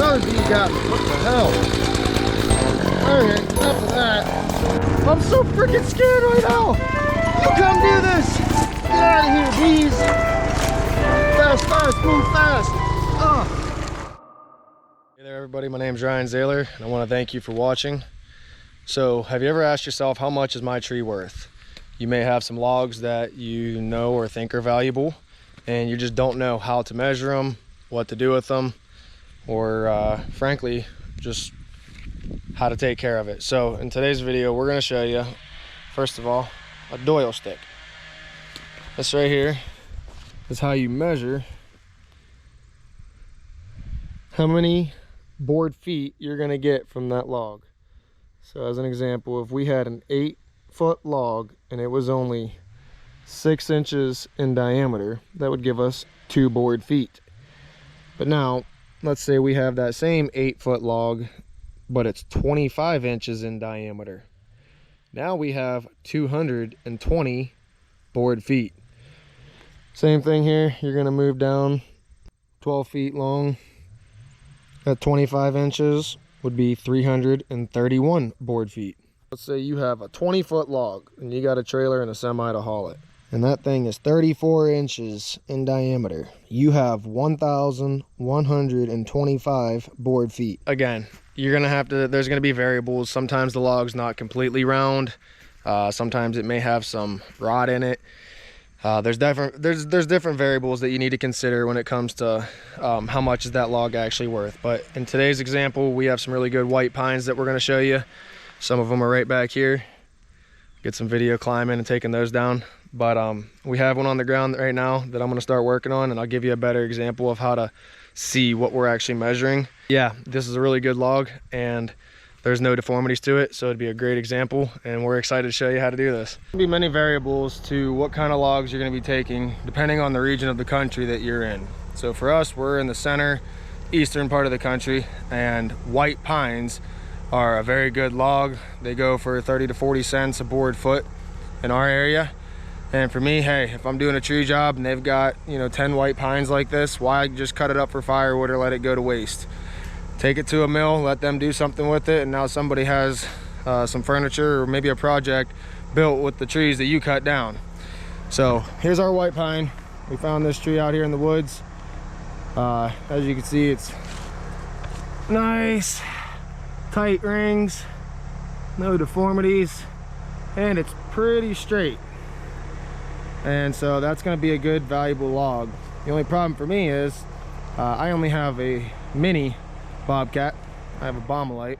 another bee got me. What the hell? Alright, enough of that. I'm so freaking scared right now. You come do this. Get out of here, bees. Fast, fast, move fast. Hey there, everybody. My name's Ryan Zahler, and I want to thank you for watching. So, have you ever asked yourself, how much is my tree worth? You may have some logs that you know or think are valuable, and you just don't know how to measure them, what to do with them, or frankly, just how to take care of it. So in today's video, we're going to show you, first of all, a Doyle stick. This right here is how you measure how many board feet you're going to get from that log. So as an example, if we had an 8-foot log and it was only 6 inches in diameter, that would give us 2 board feet. But now let's say we have that same 8-foot log, but it's 25 inches in diameter. Now we have 220 board feet. Same thing here, you're going to move down 12 feet long. At 25 inches would be 331 board feet. Let's say you have a 20-foot log and you got a trailer and a semi to haul it, and that thing is 34 inches in diameter. You have 1,125 board feet. Again, you're gonna have to, there's gonna be variables. Sometimes the log's not completely round. Sometimes it may have some rot in it. There's different variables that you need to consider when it comes to how much is that log actually worth. But in today's example, we have some really good white pines that we're going to show you. Some of them are right back here. Get some video climbing and taking those down. But we have one on the ground right now that I'm going to start working on, and I'll give you a better example of how to see what we're actually measuring. Yeah, this is a really good log, and there's no deformities to it, so it'd be a great example, and we're excited to show you how to do this. There'll be many variables to what kind of logs you're going to be taking depending on the region of the country that you're in. So for us, we're in the center eastern part of the country, and white pines are a very good log. They go for 30 to 40 cents a board foot in our area. And for me, hey, if I'm doing a tree job and they've got, 10 white pines like this, why just cut it up for firewood or let it go to waste? Take it to a mill, let them do something with it, and now somebody has some furniture or maybe a project built with the trees that you cut down. So here's our white pine. We found this tree out here in the woods. As you can see, it's nice, tight rings, no deformities, and it's pretty straight. And so that's going to be a good, valuable log. The only problem for me is I only have a mini Bobcat. I have a Bombylite,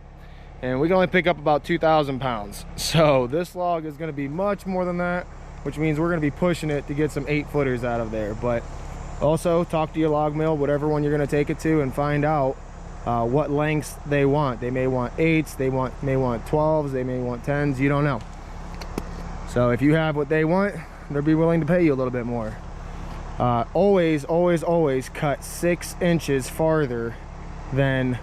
and we can only pick up about 2,000 pounds. So this log is going to be much more than that, which means we're going to be pushing it to get some 8-footers out of there. But also talk to your log mill, whatever one you're going to take it to, and find out what lengths they want. They may want 8s, they may want 12s, they may want 10s, you don't know. So if you have what they want, they'll be willing to pay you a little bit more. Always cut 6 inches farther than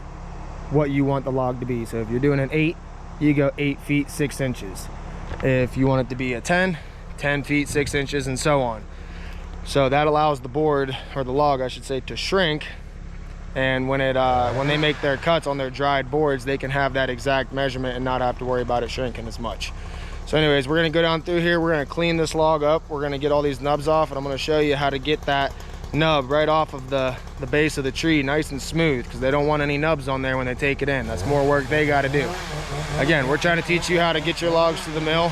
what you want the log to be. So if you're doing an 8, you go 8 feet 6 inches. If you want it to be a 10 feet 6 inches, and so on. So that allows the board, or the log I should say, to shrink, and when they make their cuts on their dried boards, they can have that exact measurement and not have to worry about it shrinking as much. So anyways, we're going to go down through here, we're going to clean this log up, we're going to get all these nubs off, and I'm going to show you how to get that nub right off of the base of the tree nice and smooth, because they don't want any nubs on there when they take it in. That's more work they got to do. Again, we're trying to teach you how to get your logs to the mill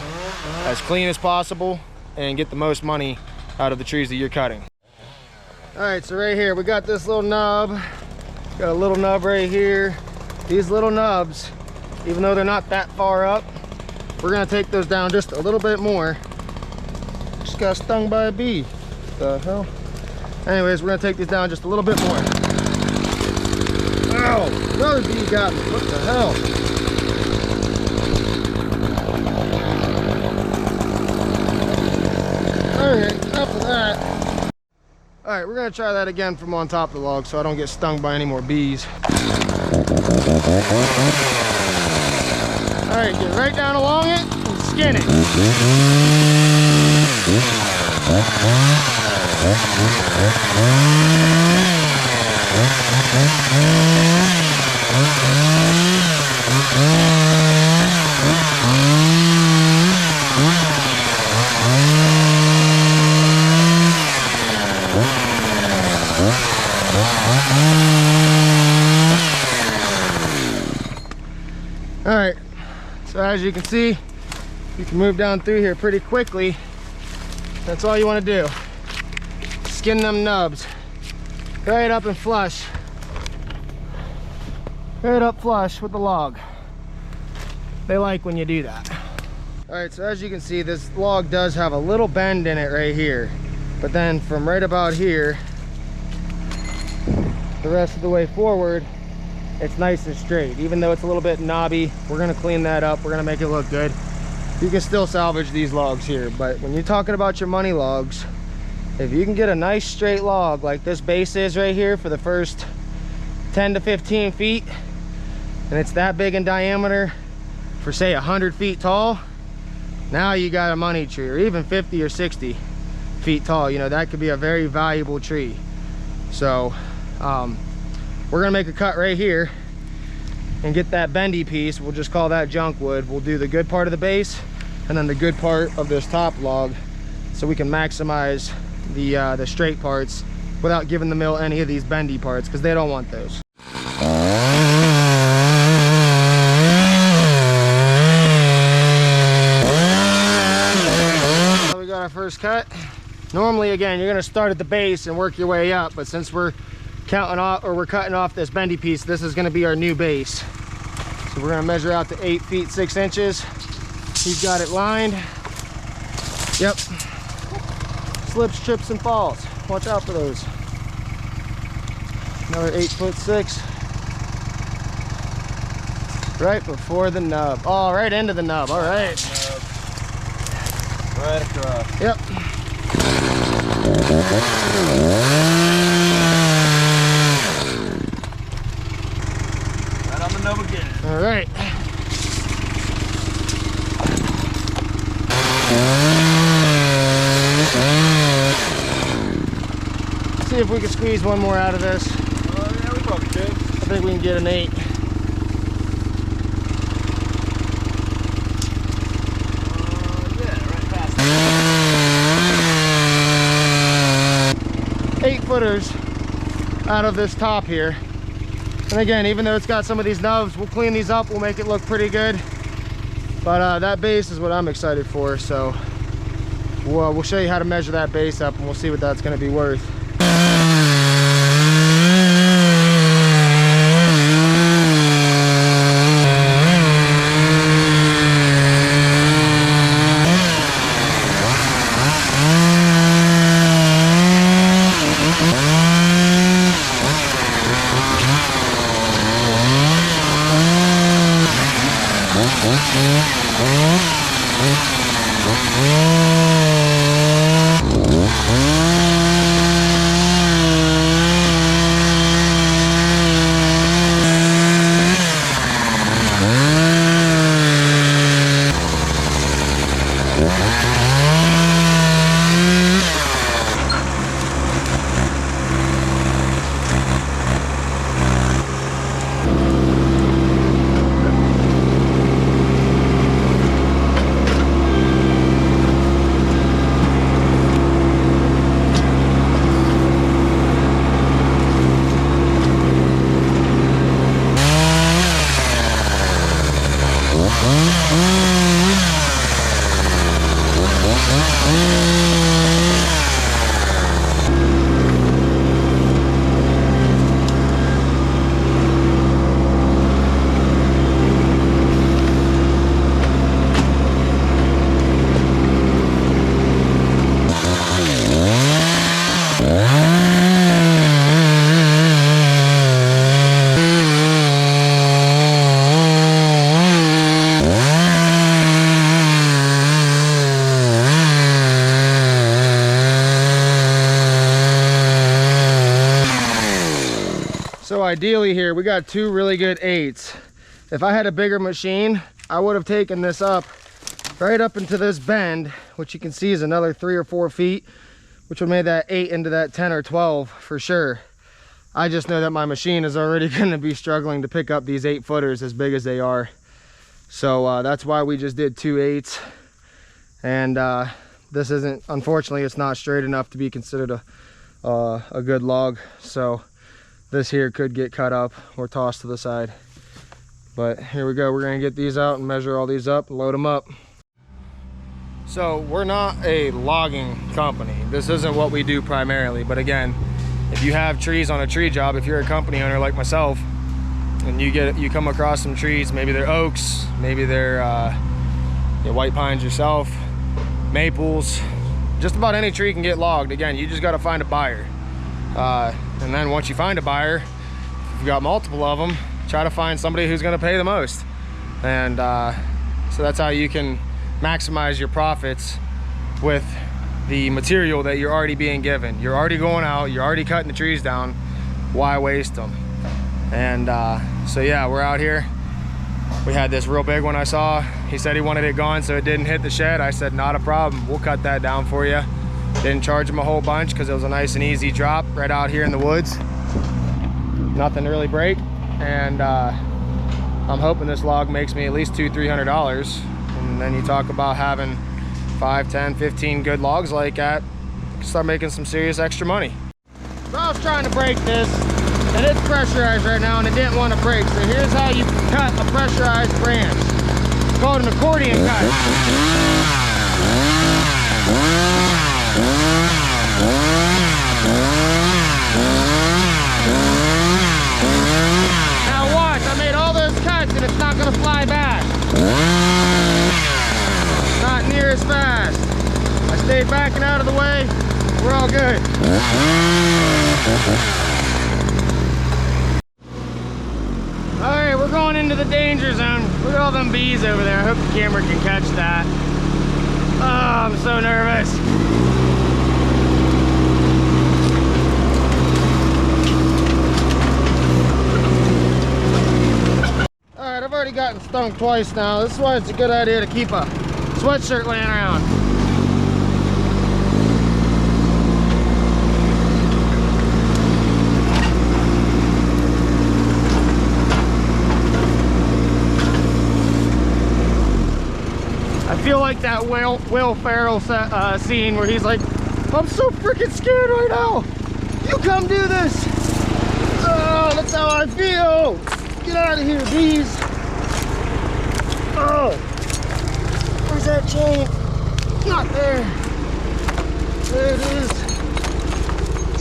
as clean as possible and get the most money out of the trees that you're cutting. All right, so right here we got this little nub. Got a little nub right here. These little nubs, even though they're not that far up, we're gonna take those down just a little bit more. Just got stung by a bee. What the hell? Anyways, we're gonna take these down just a little bit more. Ow! Another bee got me. What the hell? Alright, enough of that. Alright, we're gonna try that again from on top of the log so I don't get stung by any more bees. Alright, get right down along it and skin it. All right, so as you can see, you can move down through here pretty quickly. That's all you want to do. Skin them nubs right up and flush. Right up flush with the log. They like when you do that. All right, so as you can see, this log does have a little bend in it right here. But then from right about here, the rest of the way forward, it's nice and straight. Even though it's a little bit knobby, we're gonna clean that up. We're gonna make it look good. You can still salvage these logs here, but when you're talking about your money logs, if you can get a nice straight log like this base is right here for the first 10 to 15 feet, and it's that big in diameter for say 100 feet tall, now you got a money tree. Or even 50 or 60 feet tall, you know, that could be a very valuable tree. So we're gonna make a cut right here and get that bendy piece. We'll just call that junk wood. We'll do the good part of the base and then the good part of this top log, so we can maximize the straight parts without giving the mill any of these bendy parts, because they don't want those. So we got our first cut. Normally, again, you're gonna start at the base and work your way up, but since we're cutting off this bendy piece, this is gonna be our new base. So we're gonna measure out to 8 feet 6 inches. He's got it lined. Yep. Slips, trips, and falls. Watch out for those. Another 8'6". Right before the nub. Oh, right into the nub. All right. Right across. Yep. Right on the nub again. All right. See if we can squeeze one more out of this. Yeah, we probably could. I think we can get an 8. Yeah, right past 8 footers out of this top here. And again, even though it's got some of these nubs, we'll clean these up. We'll make it look pretty good. But that base is what I'm excited for. So we'll show you how to measure that base up, and we'll see what that's going to be worth. So ideally here, we got 2 really good 8s. If I had a bigger machine, I would have taken this up right up into this bend, which you can see is another 3 or 4 feet, which would make that 8 into that 10 or 12 for sure. I just know that my machine is already going to be struggling to pick up these 8 footers as big as they are. So that's why we just did 2 8s. And this isn't, unfortunately, it's not straight enough to be considered a good log. So this here could get cut up or tossed to the side. But here we go, we're gonna get these out and measure all these up and load them up. So we're not a logging company. This isn't what we do primarily, but again, if you have trees on a tree job, if you're a company owner like myself, and you come across some trees, maybe they're oaks, maybe they're white pines yourself, maples, just about any tree can get logged. Again, you just got to find a buyer, and then once you find a buyer, if you've got multiple of them, try to find somebody who's going to pay the most. And so that's how you can maximize your profits with the material that you're already being given. You're already going out, you're already cutting the trees down, why waste them? And so yeah, we're out here. We had this real big one I saw. He said he wanted it gone so it didn't hit the shed. I said, not a problem, we'll cut that down for you. Didn't charge him a whole bunch because it was a nice and easy drop right out here in the woods. Nothing to really break. And I'm hoping this log makes me at least $200-300. And then you talk about having 5, 10, 15 good logs like that, you can start making some serious extra money. So I was trying to break this, and it's pressurized right now and it didn't want to break. So here's how you cut a pressurized branch. It's called an accordion cut. Now watch, I made all those cuts and it's not going to fly back. Not near as fast. I stayed backing out of the way. We're all good. Alright, we're going into the danger zone. Look at all them bees over there. I hope the camera can catch that. Oh, I'm so nervous. Alright, I've already gotten stung twice now. This is why it's a good idea to keep a sweatshirt laying around. I feel like that Will Ferrell scene where he's like, I'm so freaking scared right now. You come do this. Oh, that's how I feel. Get out of here, bees. Oh, where's that chain? Not there. There it is.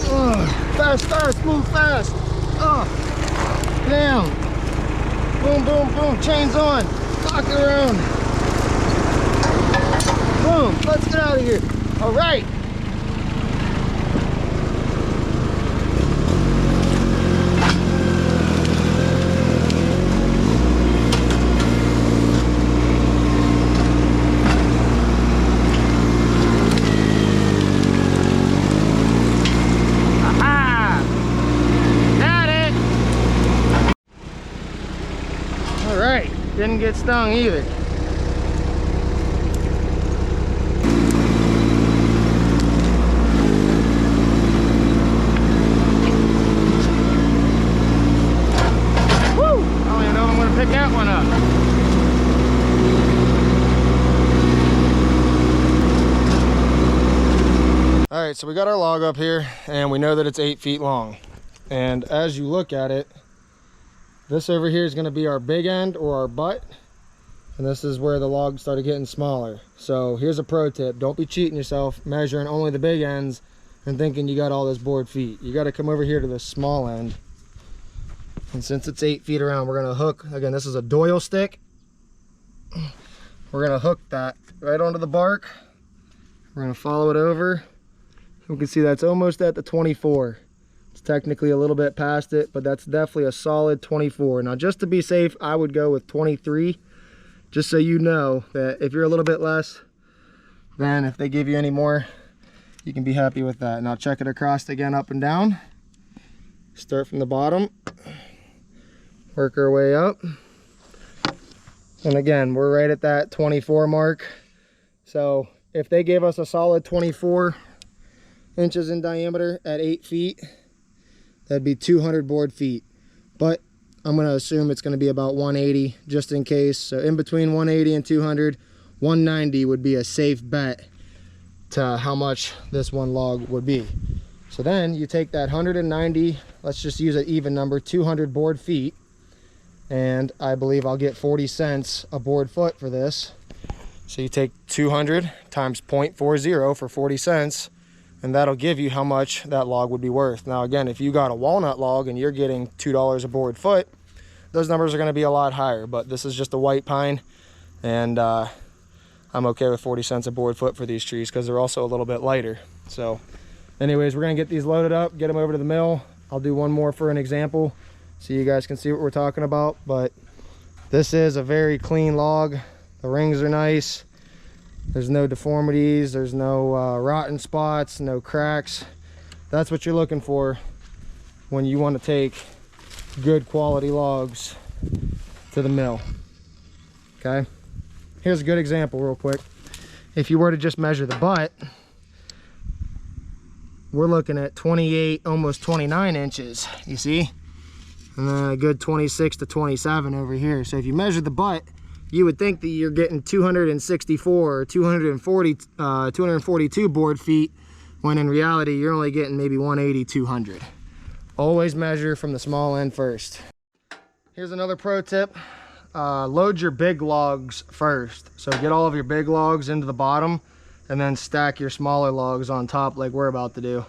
Oh, fast, fast, move fast. Oh, down. Boom, boom, boom. Chain's on. Lock it around. Boom, let's get out of here. All right. Aha! Got it. All right, didn't get stung either. Pick that one up. All right, so we got our log up here and we know that it's 8 feet long. And as you look at it, this over here is going to be our big end or our butt. And this is where the log started getting smaller. So here's a pro tip. Don't be cheating yourself, measuring only the big ends and thinking you got all this board feet. You got to come over here to the small end. And since it's 8 feet around, we're going to hook, again, this is a Doyle stick. We're going to hook that right onto the bark. We're going to follow it over. We can see that's almost at the 24. It's technically a little bit past it, but that's definitely a solid 24. Now, just to be safe, I would go with 23, just so you know that if you're a little bit less, then if they give you any more, you can be happy with that. Now, check it across again, up and down. Start from the bottom. Work our way up. And again, we're right at that 24 mark. So if they gave us a solid 24 inches in diameter at 8 feet, that'd be 200 board feet. But I'm going to assume it's going to be about 180 just in case. So in between 180 and 200, 190 would be a safe bet to how much this one log would be. So then you take that 190, let's just use an even number, 200 board feet, and I believe I'll get 40 cents a board foot for this. So you take 200 times 0.40 for 40 cents, and that'll give you how much that log would be worth. Now again, if you got a walnut log and you're getting $2 a board foot, those numbers are going to be a lot higher, but this is just a white pine, and I'm okay with 40 cents a board foot for these trees because they're also a little bit lighter. So anyways, we're going to get these loaded up, get them over to the mill. I'll do one more for an example so you guys can see what we're talking about, but this is a very clean log. The rings are nice. There's no deformities, there's no rotten spots, no cracks. That's what you're looking for when you want to take good quality logs to the mill. Okay, here's a good example real quick. If you were to just measure the butt, we're looking at 28, almost 29 inches, you see, and then a good 26 to 27 over here. So if you measure the butt, you would think that you're getting 264 or 242 board feet, when in reality you're only getting maybe 180, 200. Always measure from the small end first. Here's another pro tip. Load your big logs first. So get all of your big logs into the bottom and then stack your smaller logs on top like we're about to do.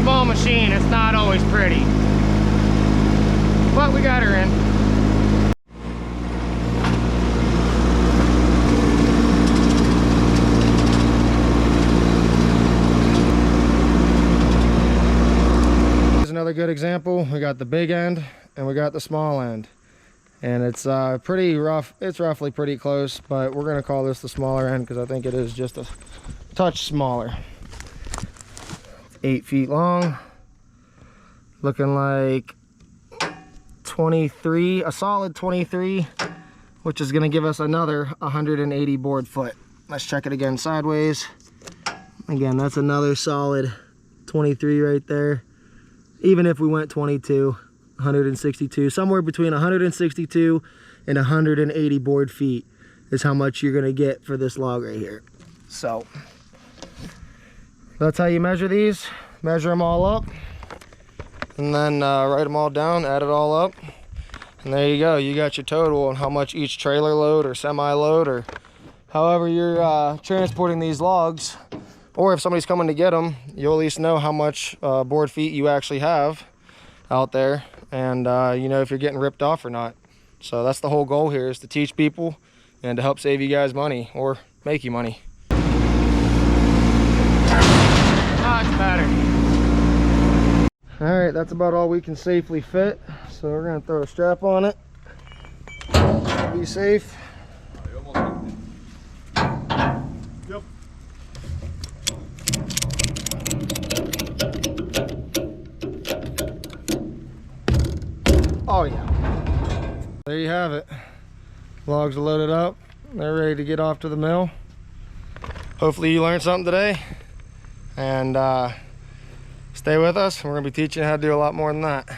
Small machine, it's not always pretty, but we got her in. Here's another good example. We got the big end and we got the small end, and it's pretty rough. It's roughly pretty close, but we're gonna call this the smaller end because I think it is just a touch smaller. 8 feet long, looking like 23, a solid 23, which is going to give us another 180 board foot. Let's check it again sideways. Again, that's another solid 23 right there. Even if we went 22, 162, somewhere between 162 and 180 board feet is how much you're going to get for this log right here. So that's how you measure these. Measure them all up, and then write them all down, add it all up, and there you go. You got your total on how much each trailer load or semi-load or however you're transporting these logs, or if somebody's coming to get them, you'll at least know how much board feet you actually have out there, and you know if you're getting ripped off or not. So that's the whole goal here, is to teach people and to help save you guys money or make you money. Much better. All right, that's about all we can safely fit. So we're gonna throw a strap on it. Be safe. Yep. Oh yeah. There you have it. Logs are loaded up. They're ready to get off to the mill. Hopefully you learned something today. And stay with us. We're going to be teaching you how to do a lot more than that.